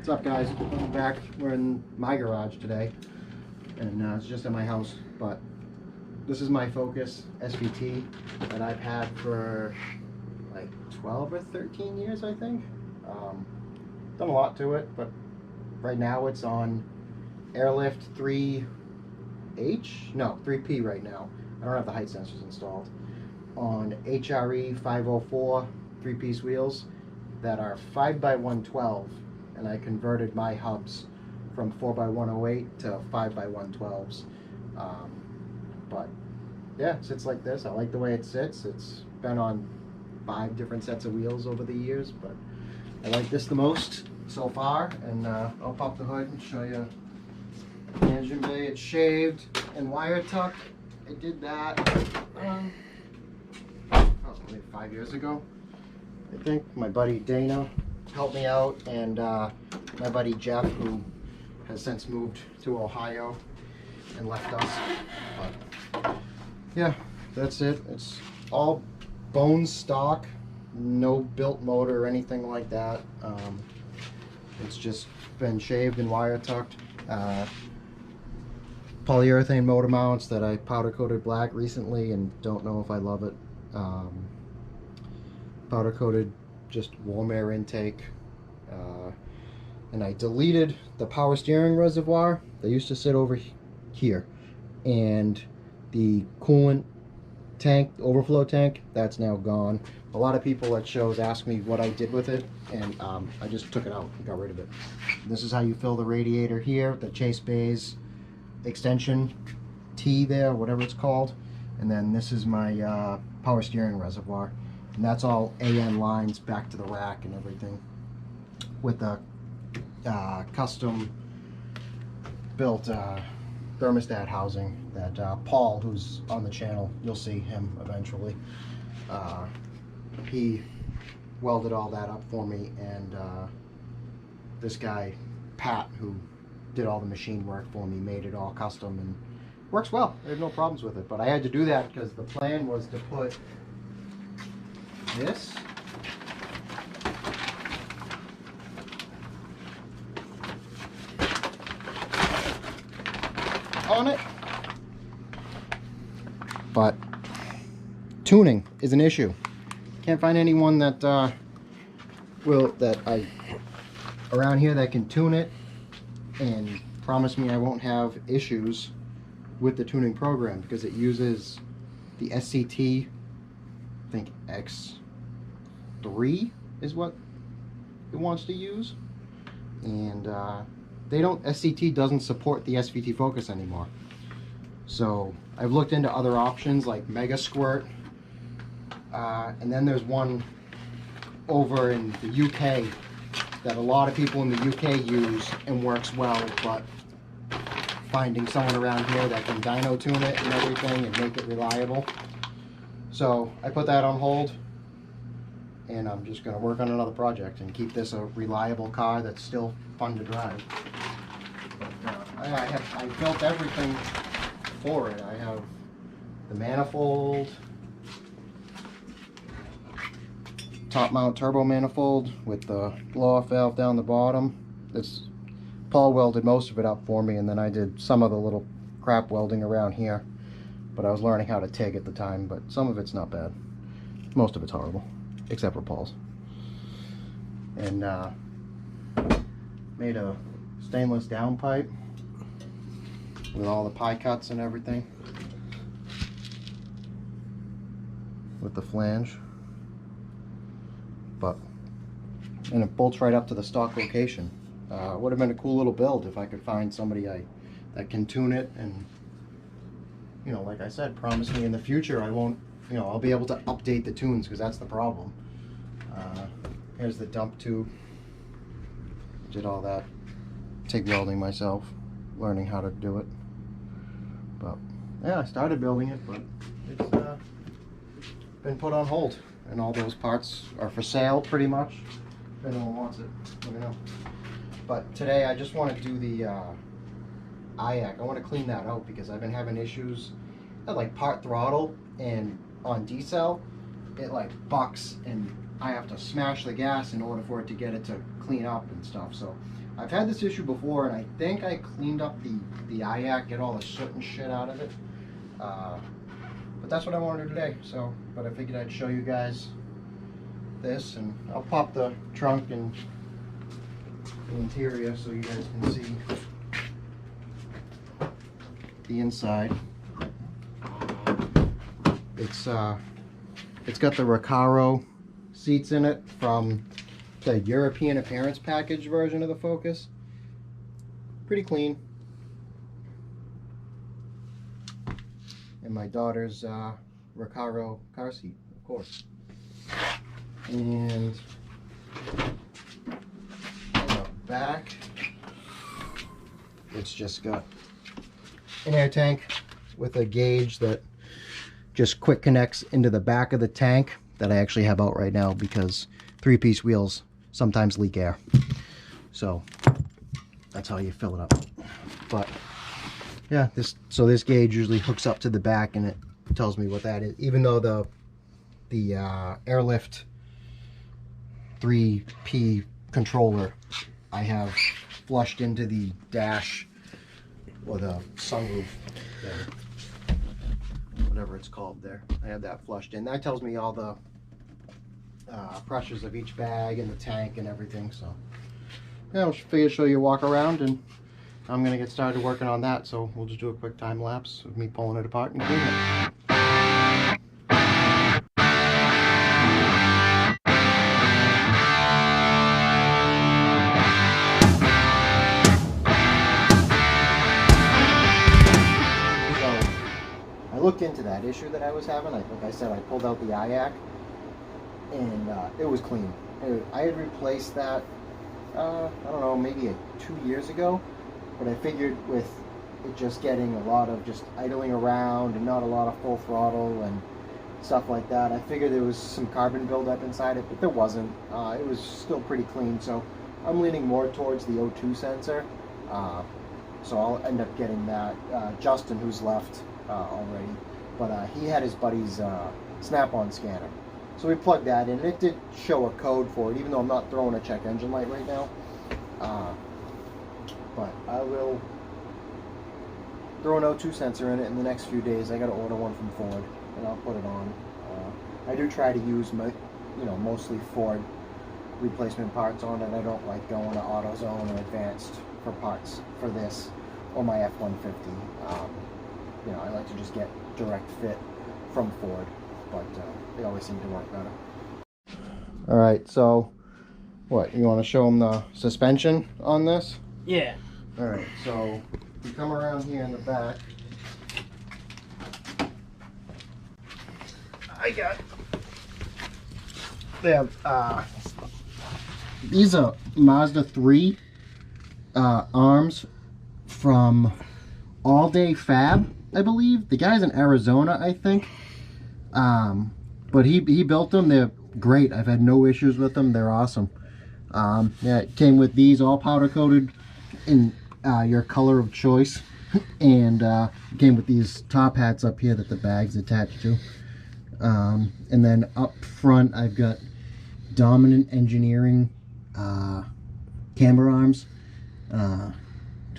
What's up, guys? Welcome back. We're in my garage today, and it's just at my house, but this is my Focus SVT that I've had for like 12 or 13 years, I think. Done a lot to it, but right now it's on Airlift 3P right now. I don't have the height sensors installed. On HRE 504 3-piece wheels that are 5x112, and I converted my hubs from 4x108 to 5x112s. But yeah, it sits like this. I like the way it sits. It's been on 5 different sets of wheels over the years, but I like this the most so far. And I'll pop the hood and show you the engine bay. It's shaved and wire tucked. I did that maybe 5 years ago, I think. My buddy Dana helped me out, and my buddy Jeff, who has since moved to Ohio and left us. But yeah, that's it. It's all bone stock, no built motor or anything like that. It's just been shaved and wire tucked. Polyurethane motor mounts that I powder coated black recently and don't know if I love it. Powder coated just warm air intake, and I deleted the power steering reservoir. They used to sit over here, and the coolant tank, overflow tank, that's now gone. A lot of people at shows ask me what I did with it, and I just took it out and got rid of it. This is how you fill the radiator here, the Chase Bays extension T there, whatever it's called. And then this is my power steering reservoir, and that's all AN lines back to the rack and everything, with a custom built thermostat housing that Paul, who's on the channel, you'll see him eventually, he welded all that up for me. And this guy Pat, who did all the machine work for me, made it all custom and works well. I have no problems with it, but I had to do that because the plan was to put this on it, but tuning is an issue. Can't find anyone that around here that can tune it and promise me I won't have issues with the tuning program, because it uses the SCT, I think X3 is what it wants to use, and SCT doesn't support the SVT Focus anymore. So I've looked into other options like Mega Squirt, and then there's one over in the UK that a lot of people in the UK use and works well, but finding someone around here that can dyno tune it and everything and make it reliable. So I put that on hold, and I'm just going to work on another project and keep this a reliable car that's still fun to drive. But I built everything for it. I have the manifold, top mount turbo manifold with the blow off valve down the bottom. Paul welded most of it up for me, and then I did some of the little crap welding around here. But I was learning how to TIG at the time, but some of it's not bad. Most of it's horrible, except for Paul's. And made a stainless downpipe with all the pie cuts and everything, with the flange. And it bolts right up to the stock location. Would have been a cool little build if I could find somebody that can tune it, and like I said, promise me in the future I won't, I'll be able to update the tunes, because that's the problem. Here's the dump tube. Did all that TIG welding myself, learning how to do it. But yeah, I started building it, but it's been put on hold, and all those parts are for sale pretty much. If anyone wants it, let me know. But today I just want to do the IAC. I want to clean that out because I've been having issues at like part throttle, and on decel it like bucks, and I have to smash the gas in order for it to get it to clean up and stuff. So I've had this issue before, and I think I cleaned up the IAC, get all the soot and shit out of it. But that's what I wanted to do today. So, but I figured I'd show you guys this, and I'll pop the trunk and the interior so you guys can see the inside. It's got the Recaro seats in it from the European Appearance Package version of the Focus. Pretty clean. And my daughter's Recaro car seat, of course. And on the back, it's just got an air tank with a gauge that just quick connects into the back of the tank that I actually have out right now because 3-piece wheels sometimes leak air. So that's how you fill it up. But yeah, this gauge usually hooks up to the back and it tells me what that is. Even though the Airlift 3P controller I have flushed into the dash or the sunroof there, whatever it's called there. I have that flushed in. That tells me all the pressures of each bag and the tank and everything. So yeah, I'll figure to show you a walk around, and I'm gonna get started working on that. So we'll just do a quick time lapse of me pulling it apart and cleaning it. Looked into that issue that I was having. Like I said, I pulled out the IAC and it was clean. I had replaced that, I don't know, maybe 2 years ago, but I figured with it just getting a lot of just idling around and not a lot of full throttle and stuff like that, I figured there was some carbon buildup inside it, but there wasn't. It was still pretty clean, so I'm leaning more towards the O2 sensor. So I'll end up getting that. Justin, who's left already, but he had his buddy's snap-on scanner, so we plugged that in. It did show a code for it, even though I'm not throwing a check engine light right now. But I will throw an O2 sensor in it in the next few days. I got to order one from Ford, and I'll put it on. I do try to use mostly Ford replacement parts on it. I don't like going to AutoZone or Advanced for parts for this or my F-150. I like to just get direct fit from Ford, but they always seem to work better. All right, so what, you want to show them the suspension on this? Yeah. All right, so you come around here in the back. They have these are Mazda 3 arms from All Day Fab, I believe. The guy's in Arizona, I think. But he built them. They're great. I've had no issues with them. They're awesome. Yeah, it came with these all powder coated in your color of choice. And it came with these top hats up here that the bag's attached to. And then up front, I've got Dominant Engineering camber arms to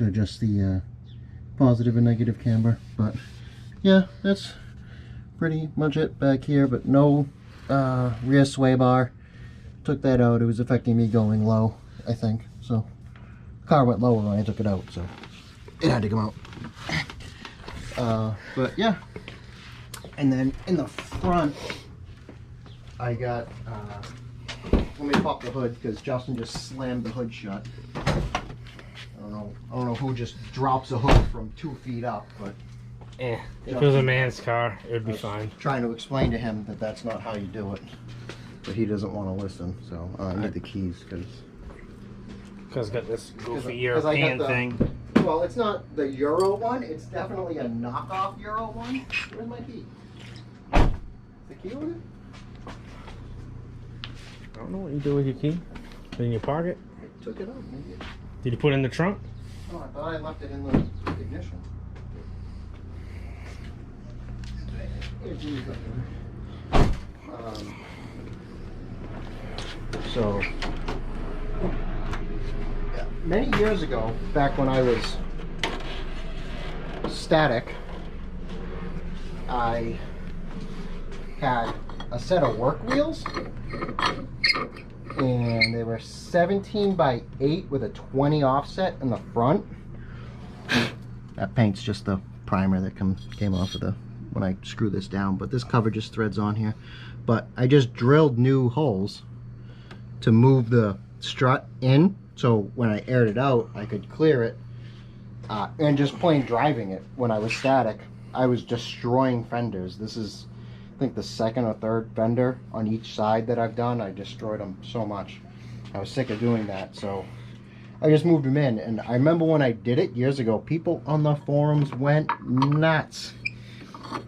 adjust the positive and negative camber. But yeah, that's pretty much it back here, but no rear sway bar. Took that out. It was affecting me going low, I think. So the car went lower when I took it out, so it had to come out. But yeah, and then in the front I got let me pop the hood because Justin just slammed the hood shut. I don't know who just drops a hood from 2 feet up, but if it was a man's car, it would be fine. Trying to explain to him that that's not how you do it, but he doesn't want to listen. So I need the keys because it's got this goofy European thing. Well, it's not the Euro one. It's definitely a knockoff Euro one. Where's my key? Is the key on it? I don't know what you do with your key. Put it in your pocket? I took it out, maybe. Did you put it in the trunk? Oh, I thought I left it in the ignition. So, yeah, many years ago, back when I was static, I had a set of work wheels, and they were 17 by 8 with a 20 offset in the front. That paint's just the primer that came off of the when I screw this down, but this cover just threads on here. But I just drilled new holes to move the strut in, so when I aired it out I could clear it, and just plain driving it when I was static, I was destroying fenders. This is, I think, the second or third fender on each side that I've done. I destroyed them so much. I was sick of doing that, so I just moved them in. And I remember when I did it years ago, people on the forums went nuts,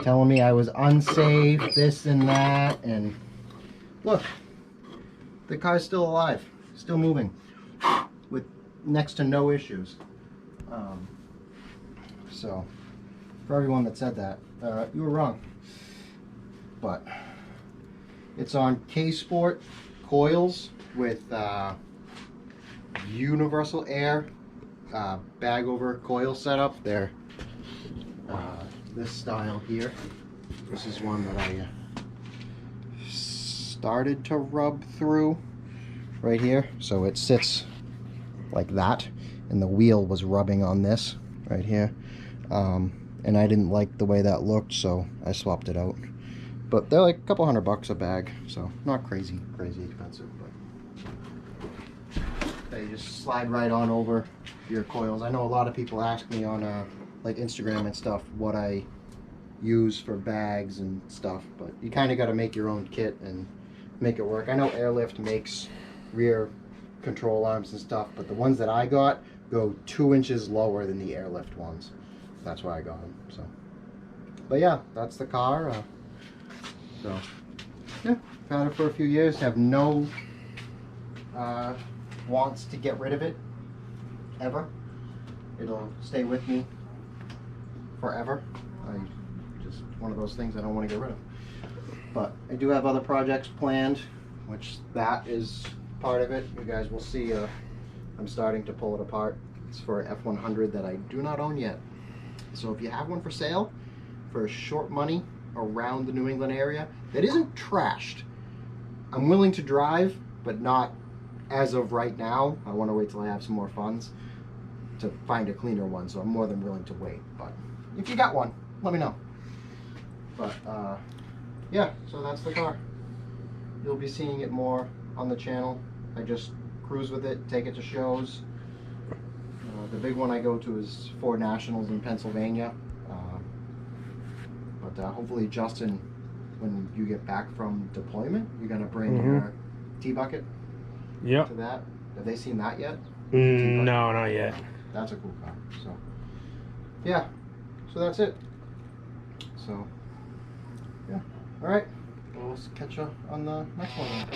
telling me I was unsafe, this and that. And look, the car's still alive, still moving, with next to no issues. So, for everyone that said that, you were wrong. But it's on K-Sport coils with universal air bag over coil setup. They're this style here. This is one that I started to rub through right here, so it sits like that, and the wheel was rubbing on this right here, and I didn't like the way that looked, so I swapped it out. But they're like a couple $100 a bag, so not crazy expensive. But they just slide right on over your coils. I know a lot of people ask me on like Instagram and stuff what I use for bags and stuff, but you kind of got to make your own kit and make it work. I know Airlift makes rear control arms and stuff, but the ones that I got go 2 inches lower than the Airlift ones. That's why I got them. So, but yeah, that's the car. So yeah, had it for a few years. Have no wants to get rid of it ever. It'll stay with me forever. Just one of those things I don't want to get rid of. But I do have other projects planned, which that is part of it. You guys will see. I'm starting to pull it apart. It's for an F100 that I do not own yet. So if you have one for sale for short money around the New England area that isn't trashed, I'm willing to drive, but not as of right now. I want to wait till I have some more funds to find a cleaner one, so I'm more than willing to wait. But if you got one, let me know. But yeah, so that's the car. You'll be seeing it more on the channel. I just cruise with it, take it to shows. The big one I go to is Ford Nationals in Pennsylvania. But hopefully, Justin, when you get back from deployment, you're gonna bring your T-Bucket to that. Have they seen that yet? No, not yet. That's a cool car. So yeah, so that's it. So yeah, all right. We'll catch you on the next one.